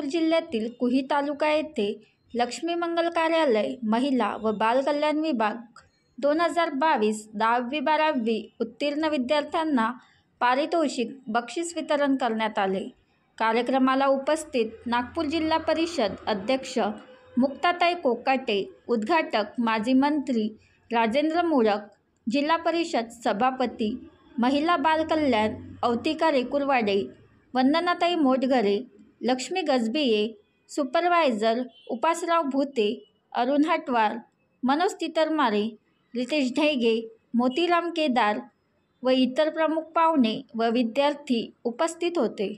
नागपूर जिल्ह्यातील कुही तालुका येथे लक्ष्मी मंगल कार्यालय महिला व बाल कल्याण विभाग 2022 10वी-12वी उत्तीर्ण विद्यार्थ्यांना पारितोषिक बक्षीस वितरण करण्यात आले। कार्यक्रमाला उपस्थित नागपूर जिल्हा परिषद अध्यक्ष मुक्ताताई कोकाटे, उद्घाटक माजी मंत्री राजेंद्र मोडक, जिल्हा परिषद सभापती महिला बाल कल्याण अवतिका रेकुरवाडे, वंदनाताई मोटघरे, लक्ष्मी गजबिये, सुपरवायझर उपासराव भूते, अरुण हटवार, मनोज तितरमारे, रितेश ढैगे, मोतीराम केदार व इतर प्रमुख पाहुणे व विद्यार्थी उपस्थित होते।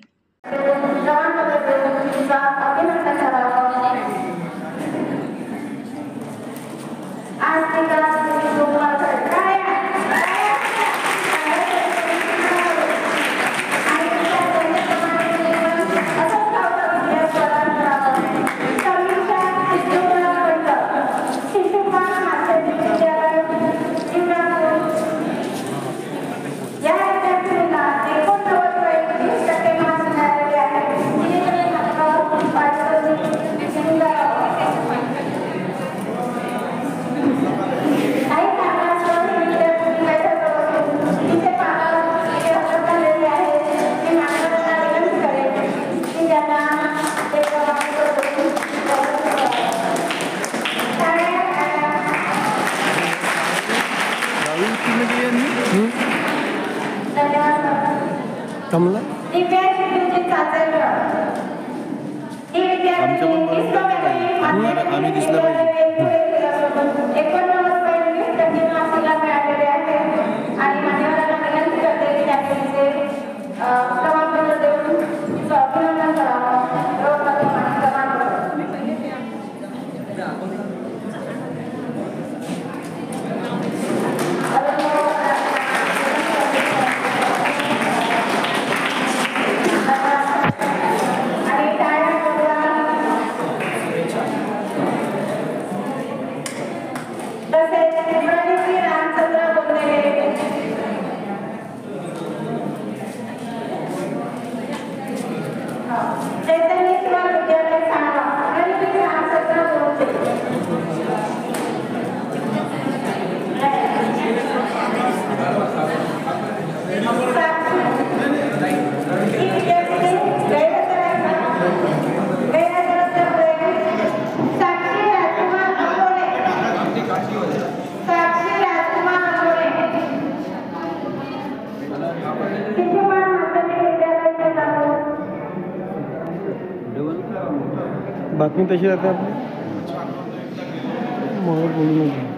कमला आम्ही दिसलं पाहिजे। बातमी तशी राहते आपली मग बोलू नये।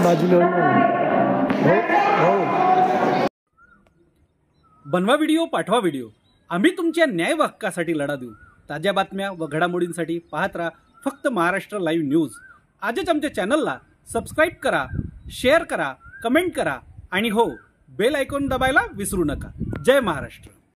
बाजूला बनवा व्हिडिओ, पाठवा व्हिडिओ, आम्ही तुमच्या न्याय हक्कासाठी लढा देऊ। ताज्या बातम्या व घडामोडींसाठी पाहत राहा फक्त महाराष्ट्र लाईव्ह न्यूज। आजच आमच्या चॅनलला सबस्क्राईब करा, शेअर करा, कमेंट करा आणि हो, बेल आयकॉन दबायला विसरू नका। जय महाराष्ट्र।